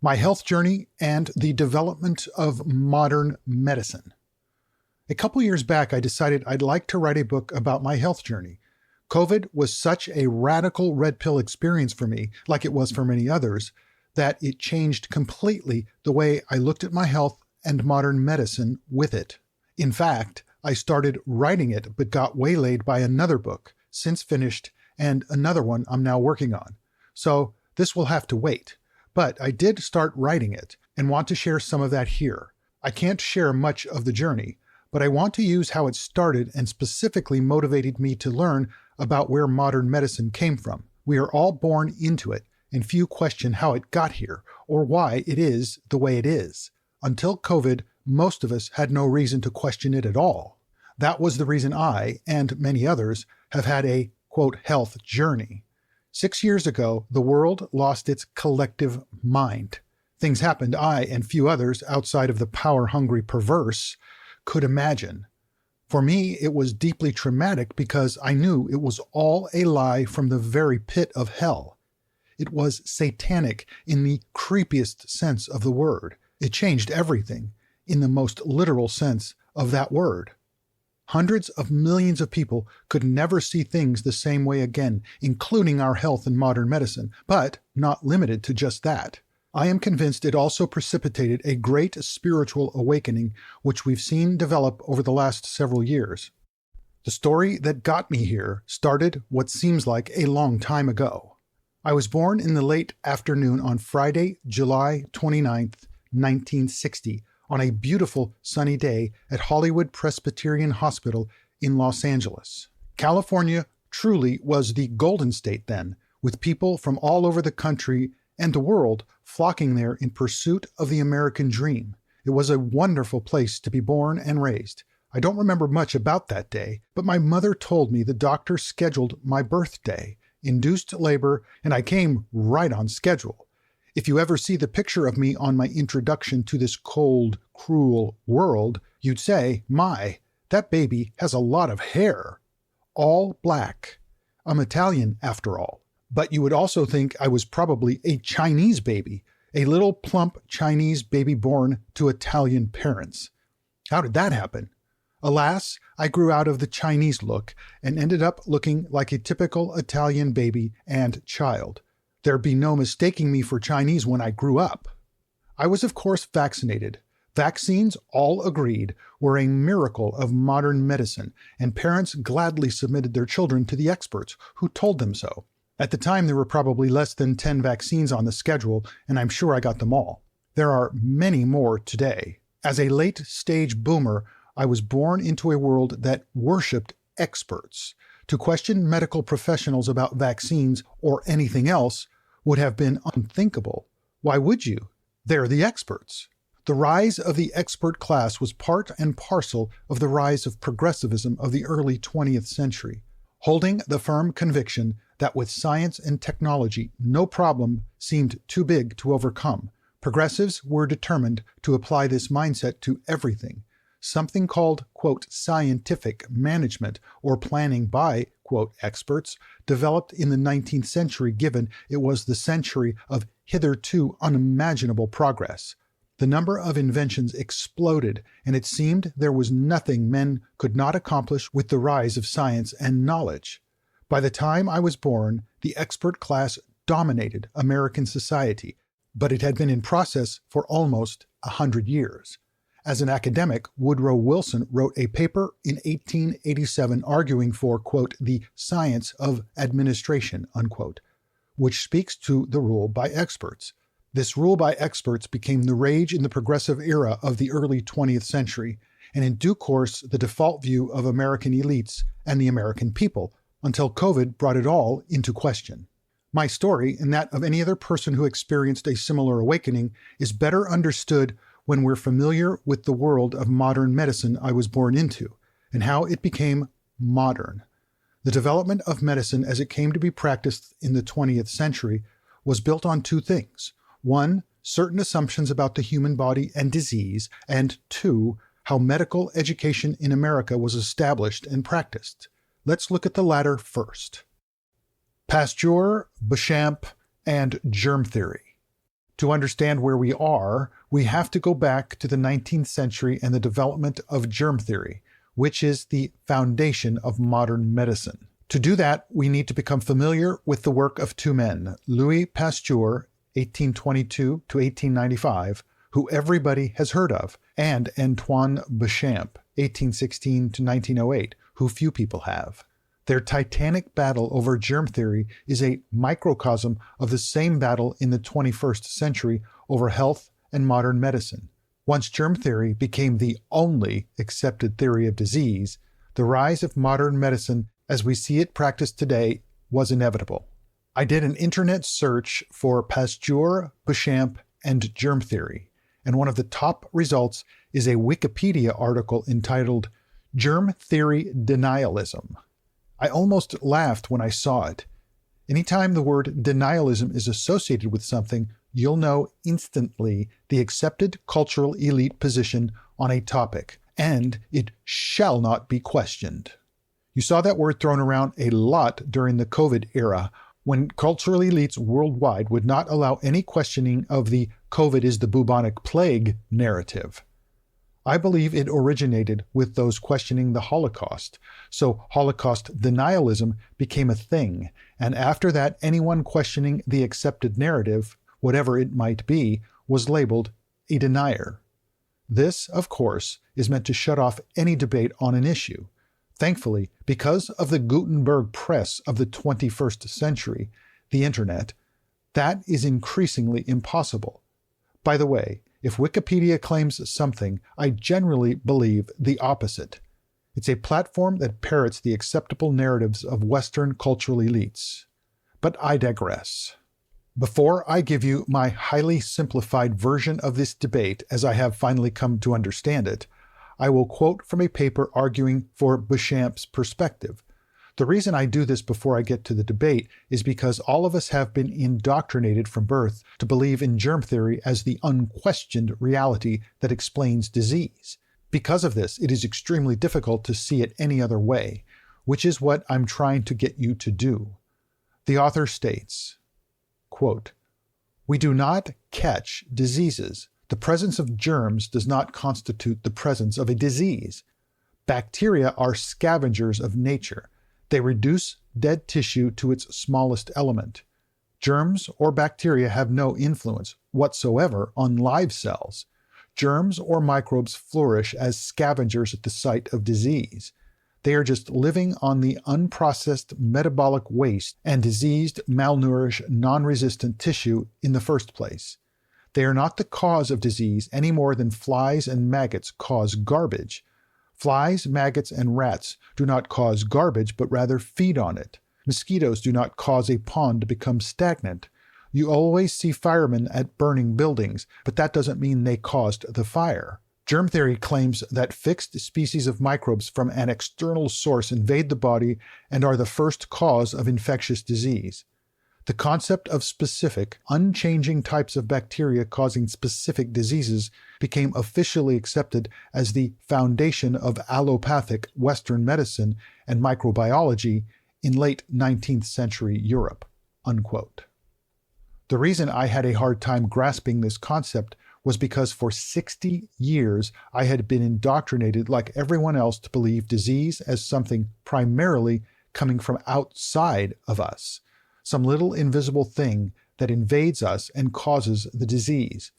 My health journey and the development of modern medicine. A couple years back, I decided I'd like to write a book about my health journey. COVID was such a radical red pill experience for me, like it was for many others, that it changed completely the way I looked at my health and modern medicine with it. In fact, I started writing it but got waylaid by another book, since finished, and another one I'm now working on. So this will have to wait. But I did start writing it and want to share some of that here. I can't share much of the journey, but I want to use how it started and specifically motivated me to learn about where modern medicine came from. We are all born into it, and few question how it got here or why it is the way it is. Until COVID, most of us had no reason to question it at all. That was the reason I, and many others, have had a, quote, health journey. 6 years ago, the world lost its collective mind. Things happened I and few others outside of the power-hungry perverse could imagine. For me, it was deeply traumatic because I knew it was all a lie from the very pit of hell. It was satanic in the creepiest sense of the word. It changed everything in the most literal sense of that word. Hundreds of millions of people could never see things the same way again, including our health and modern medicine, but not limited to just that. I am convinced it also precipitated a great spiritual awakening, which we've seen develop over the last several years. The story that got me here started what seems like a long time ago. I was born in the late afternoon on Friday, July 29th, 1960, on a beautiful sunny day at Hollywood Presbyterian Hospital in Los Angeles. California truly was the Golden State then, with people from all over the country and the world flocking there in pursuit of the American dream. It was a wonderful place to be born and raised. I don't remember much about that day, but my mother told me the doctor scheduled my birthday, induced labor, and I came right on schedule. If you ever see the picture of me on my introduction to this cold, cruel world, you'd say, my, that baby has a lot of hair. All black. I'm Italian, after all. But you would also think I was probably a Chinese baby, a little plump Chinese baby born to Italian parents. How did that happen? Alas, I grew out of the Chinese look and ended up looking like a typical Italian baby and child. There'd be no mistaking me for Chinese when I grew up. I was, of course, vaccinated. Vaccines, all agreed, were a miracle of modern medicine, and parents gladly submitted their children to the experts who told them so. At the time, there were probably less than 10 vaccines on the schedule, and I'm sure I got them all. There are many more today. As a late-stage boomer, I was born into a world that worshipped experts. To question medical professionals about vaccines or anything else would have been unthinkable. Why would you? They're the experts. The rise of the expert class was part and parcel of the rise of progressivism of the early 20th century, holding the firm conviction that with science and technology, no problem seemed too big to overcome. Progressives were determined to apply this mindset to everything. Something called, quote, scientific management or planning by, quote, experts developed in the 19th century, given it was the century of hitherto unimaginable progress. The number of inventions exploded, and it seemed there was nothing men could not accomplish with the rise of science and knowledge. By the time I was born, the expert class dominated American society, but it had been in process for almost 100 years. As an academic, Woodrow Wilson wrote a paper in 1887 arguing for, quote, the science of administration, unquote, which speaks to the rule by experts. This rule by experts became the rage in the progressive era of the early 20th century, and in due course the default view of American elites and the American people, until COVID brought it all into question. My story, and that of any other person who experienced a similar awakening, is better understood when we're familiar with the world of modern medicine I was born into, and how it became modern. The development of medicine as it came to be practiced in the 20th century was built on two things. One, certain assumptions about the human body and disease, and two, how medical education in America was established and practiced. Let's look at the latter first. Pasteur, Béchamp, and germ theory. To understand where we are, we have to go back to the 19th century and the development of germ theory, which is the foundation of modern medicine. To do that, we need to become familiar with the work of two men, Louis Pasteur, 1822 to 1895, who everybody has heard of, and Antoine Béchamp, 1816 to 1908, who few people have. Their titanic battle over germ theory is a microcosm of the same battle in the 21st century over health and modern medicine. Once germ theory became the only accepted theory of disease, the rise of modern medicine as we see it practiced today was inevitable. I did an internet search for Pasteur, Béchamp, and germ theory, and one of the top results is a Wikipedia article entitled Germ Theory Denialism. I almost laughed when I saw it. Anytime the word denialism is associated with something, you'll know instantly the accepted cultural elite position on a topic, and it shall not be questioned. You saw that word thrown around a lot during the COVID era, when cultural elites worldwide would not allow any questioning of the COVID is the bubonic plague narrative. I believe it originated with those questioning the Holocaust, so Holocaust denialism became a thing, and after that anyone questioning the accepted narrative, whatever it might be, was labeled a denier. This, of course, is meant to shut off any debate on an issue. Thankfully, because of the Gutenberg press of the 21st century, the internet, that is increasingly impossible. By the way, if Wikipedia claims something, I generally believe the opposite. It's a platform that parrots the acceptable narratives of Western cultural elites. But I digress. Before I give you my highly simplified version of this debate as I have finally come to understand it, I will quote from a paper arguing for Béchamp's perspective. The reason I do this before I get to the debate is because all of us have been indoctrinated from birth to believe in germ theory as the unquestioned reality that explains disease. Because of this, it is extremely difficult to see it any other way, which is what I'm trying to get you to do. The author states, quote, "We do not catch diseases. The presence of germs does not constitute the presence of a disease. Bacteria are scavengers of nature. They reduce dead tissue to its smallest element. Germs or bacteria have no influence whatsoever on live cells. Germs or microbes flourish as scavengers at the site of disease. They are just living on the unprocessed metabolic waste and diseased, malnourished, non-resistant tissue in the first place. They are not the cause of disease any more than flies and maggots cause garbage. Flies, maggots, and rats do not cause garbage, but rather feed on it. Mosquitoes do not cause a pond to become stagnant. You always see firemen at burning buildings, but that doesn't mean they caused the fire. Germ theory claims that fixed species of microbes from an external source invade the body and are the first cause of infectious disease. The concept of specific, unchanging types of bacteria causing specific diseases became officially accepted as the foundation of allopathic Western medicine and microbiology in late 19th century Europe." Unquote. The reason I had a hard time grasping this concept was because for 60 years I had been indoctrinated like everyone else to believe disease as something primarily coming from outside of us. Some little invisible thing that invades us and causes the disease.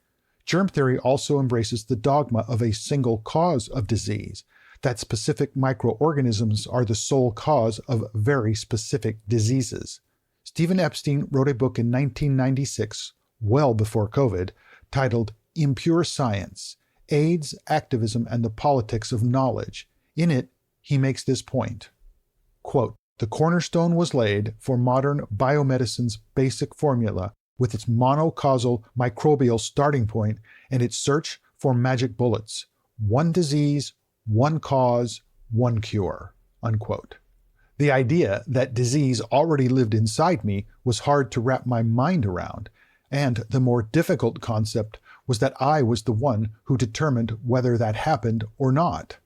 Germ theory also embraces the dogma of a single cause of disease, that specific microorganisms are the sole cause of very specific diseases. Stephen Epstein wrote a book in 1996, well before COVID, titled Impure Science: AIDS, Activism, and the Politics of Knowledge. In it, he makes this point, quote, "The cornerstone was laid for modern biomedicine's basic formula with its monocausal microbial starting point and its search for magic bullets. One disease, one cause, one cure." Unquote. The idea that disease already lived inside me was hard to wrap my mind around, and the more difficult concept was that I was the one who determined whether that happened or not.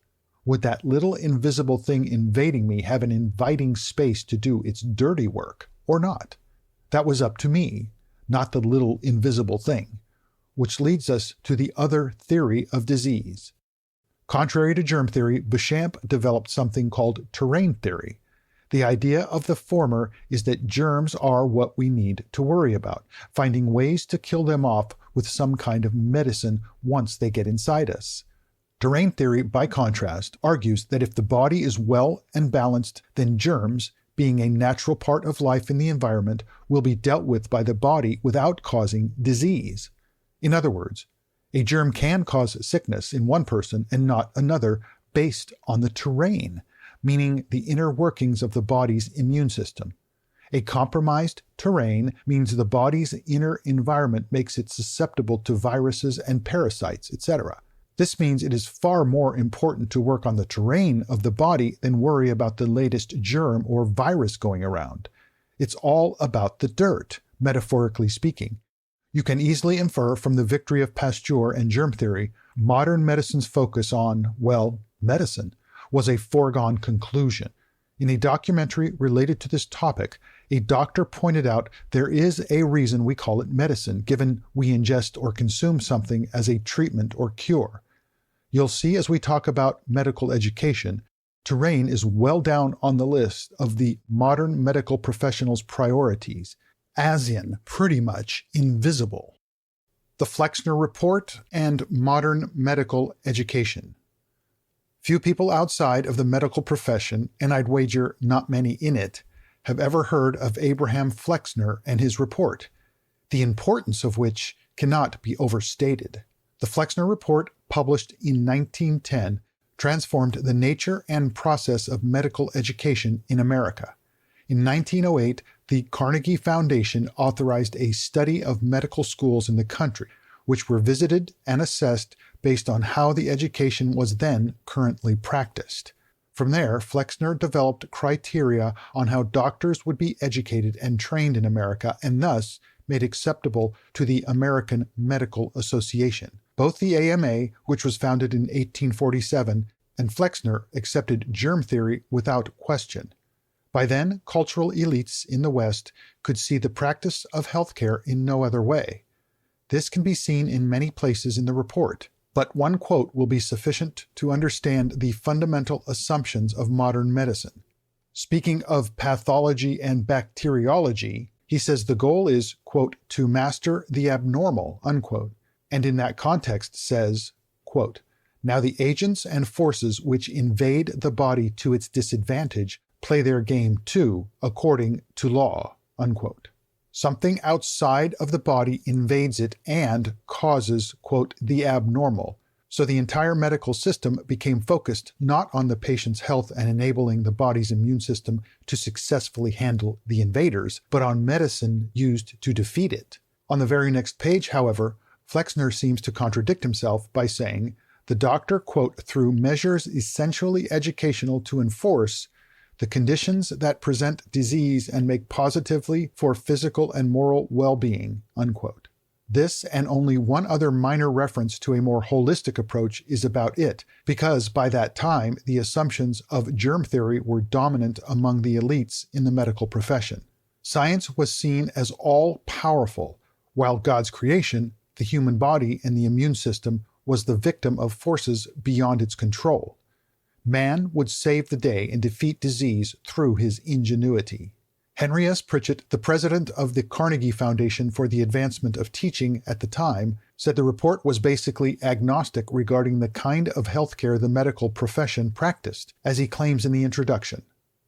Would that little invisible thing invading me have an inviting space to do its dirty work or not? That was up to me, not the little invisible thing. which leads us to the other theory of disease. Contrary to germ theory, Béchamp developed something called terrain theory. The idea of the former is that germs are what we need to worry about, finding ways to kill them off with some kind of medicine once they get inside us. Terrain theory, by contrast, argues that if the body is well and balanced, then germs, being a natural part of life in the environment, will be dealt with by the body without causing disease. In other words, a germ can cause sickness in one person and not another based on the terrain, meaning the inner workings of the body's immune system. A compromised terrain means the body's inner environment makes it susceptible to viruses and parasites, etc. This means it is far more important to work on the terrain of the body than worry about the latest germ or virus going around. It's all about the dirt, metaphorically speaking. You can easily infer from the victory of Pasteur and germ theory, modern medicine's focus on, well, medicine, was a foregone conclusion. In a documentary related to this topic, a doctor pointed out there is a reason we call it medicine, given we ingest or consume something as a treatment or cure. You'll see as we talk about medical education, terrain is well down on the list of the modern medical professionals' priorities, as in pretty much invisible. The Flexner Report and modern medical education. Few people outside of the medical profession, and I'd wager not many in it, have ever heard of Abraham Flexner and his report, the importance of which cannot be overstated. The Flexner Report, published in 1910, transformed the nature and process of medical education in America. In 1908, the Carnegie Foundation authorized a study of medical schools in the country, which were visited and assessed based on how the education was then currently practiced. From there, Flexner developed criteria on how doctors would be educated and trained in America and thus made acceptable to the American Medical Association. Both the AMA, which was founded in 1847, and Flexner accepted germ theory without question. By then, cultural elites in the West could see the practice of healthcare in no other way. This can be seen in many places in the report, but one quote will be sufficient to understand the fundamental assumptions of modern medicine. Speaking of pathology and bacteriology, he says the goal is, quote, to master the abnormal, unquote, and in that context says, quote, now the agents and forces which invade the body to its disadvantage play their game too, according to law, unquote. Something outside of the body invades it and causes, quote, the abnormal. So the entire medical system became focused not on the patient's health and enabling the body's immune system to successfully handle the invaders, but on medicine used to defeat it. On the very next page, however, Flexner seems to contradict himself by saying, the doctor, quote, through measures essentially educational to enforce the conditions that present disease and make positively for physical and moral well-being, unquote. This and only one other minor reference to a more holistic approach is about it, because by that time the assumptions of germ theory were dominant among the elites in the medical profession. Science was seen as all-powerful, while God's creation, the human body and the immune system, was the victim of forces beyond its control. Man would save the day and defeat disease through his ingenuity. Henry S. Pritchett, the president of the Carnegie Foundation for the Advancement of Teaching at the time, said the report was basically agnostic regarding the kind of healthcare the medical profession practiced, as he claims in the introduction.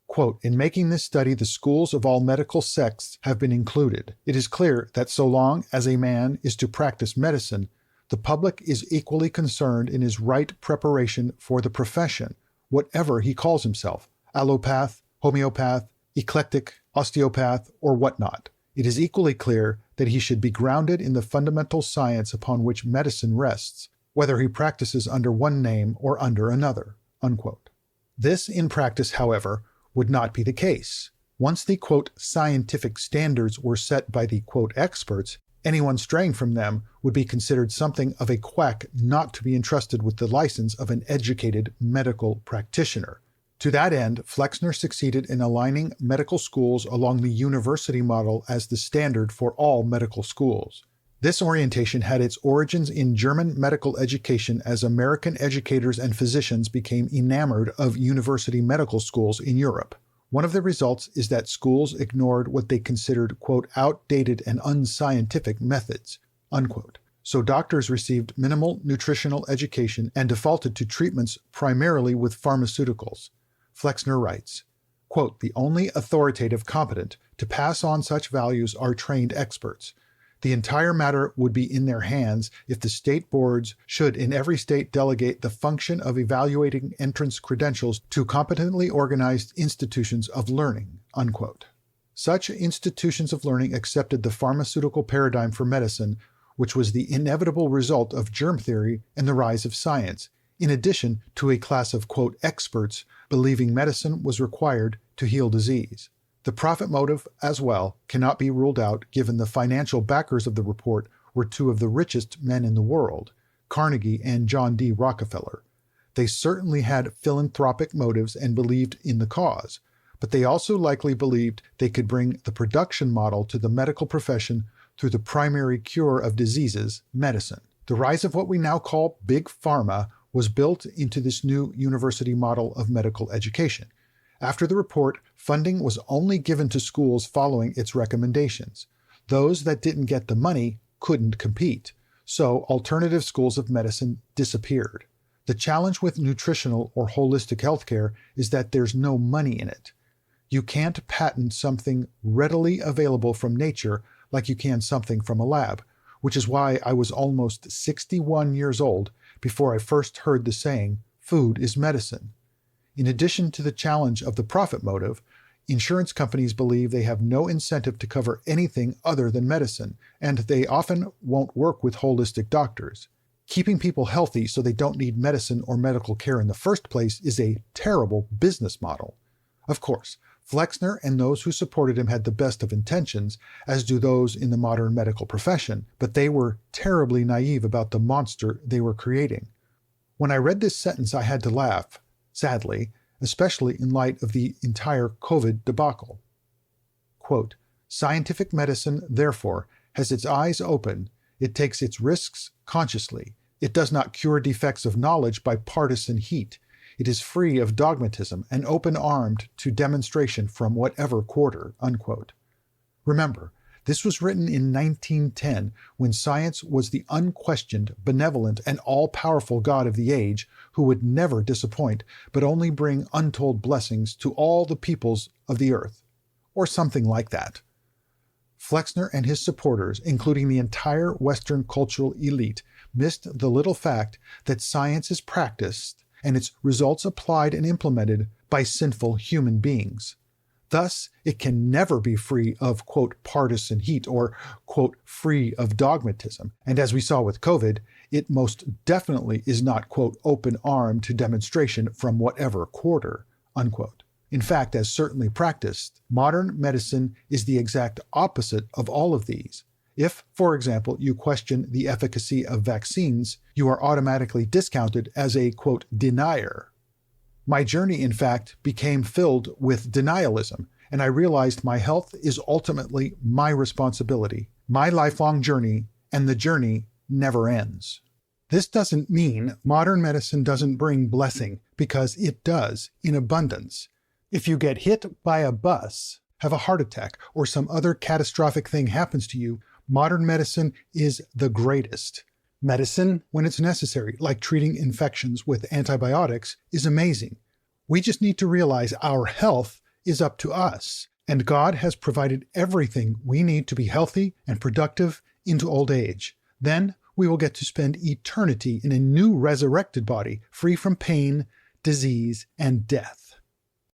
Quote, in making this study, the schools of all medical sects have been included. It is clear that so long as a man is to practice medicine, the public is equally concerned in his right preparation for the profession, whatever he calls himself, allopath, homeopath, eclectic, osteopath, or whatnot. It is equally clear that he should be grounded in the fundamental science upon which medicine rests, whether he practices under one name or under another, unquote. This, in practice, however, would not be the case. Once the, quote, scientific standards were set by the, quote, experts, anyone straying from them would be considered something of a quack not to be entrusted with the license of an educated medical practitioner. To that end, Flexner succeeded in aligning medical schools along the university model as the standard for all medical schools. This orientation had its origins in German medical education as American educators and physicians became enamored of university medical schools in Europe. One of the results is that schools ignored what they considered, quote, outdated and unscientific methods, unquote. So doctors received minimal nutritional education and defaulted to treatments primarily with pharmaceuticals. Flexner writes, quote, the only authoritative competent to pass on such values are trained experts. The entire matter would be in their hands if the state boards should in every state delegate the function of evaluating entrance credentials to competently organized institutions of learning, unquote. Such institutions of learning accepted the pharmaceutical paradigm for medicine, which was the inevitable result of germ theory and the rise of science, in addition to a class of, quote, experts believing medicine was required to heal disease. The profit motive, as well, cannot be ruled out given the financial backers of the report were two of the richest men in the world, Carnegie and John D. Rockefeller. They certainly had philanthropic motives and believed in the cause, but they also likely believed they could bring the production model to the medical profession through the primary cure of diseases, medicine. The rise of what we now call Big Pharma was built into this new university model of medical education. After the report, funding was only given to schools following its recommendations. Those that didn't get the money couldn't compete, so alternative schools of medicine disappeared. The challenge with nutritional or holistic healthcare is that there's no money in it. You can't patent something readily available from nature like you can something from a lab, which is why I was almost 61 years old before I first heard the saying, food is medicine. In addition to the challenge of the profit motive, insurance companies believe they have no incentive to cover anything other than medicine, and they often won't work with holistic doctors. Keeping people healthy so they don't need medicine or medical care in the first place is a terrible business model. Of course, Flexner and those who supported him had the best of intentions, as do those in the modern medical profession, but they were terribly naive about the monster they were creating. When I read this sentence, I had to laugh. Sadly, especially in light of the entire COVID debacle. Quote, scientific medicine, therefore, has its eyes open. It takes its risks consciously. It does not cure defects of knowledge by partisan heat. It is free of dogmatism and open-armed to demonstration from whatever quarter, unquote. Remember, this was written in 1910 when science was the unquestioned, benevolent, and all-powerful God of the age who would never disappoint, but only bring untold blessings to all the peoples of the earth. Or something like that. Flexner and his supporters, including the entire Western cultural elite, missed the little fact that science is practiced and its results applied and implemented by sinful human beings. Thus, it can never be free of, quote, partisan heat or, quote, free of dogmatism. And as we saw with COVID, it most definitely is not, quote, open-armed to demonstration from whatever quarter, unquote. In fact, as certainly practiced, modern medicine is the exact opposite of all of these. If, for example, you question the efficacy of vaccines, you are automatically discounted as a, quote, denier. My journey, in fact, became filled with denialism, and I realized my health is ultimately my responsibility, my lifelong journey, and the journey never ends. This doesn't mean modern medicine doesn't bring blessing, because it does, in abundance. If you get hit by a bus, have a heart attack, or some other catastrophic thing happens to you, modern medicine is the greatest. Medicine, when it's necessary, like treating infections with antibiotics, is amazing. We just need to realize our health is up to us, and God has provided everything we need to be healthy and productive into old age. Then we will get to spend eternity in a new resurrected body, free from pain, disease, and death.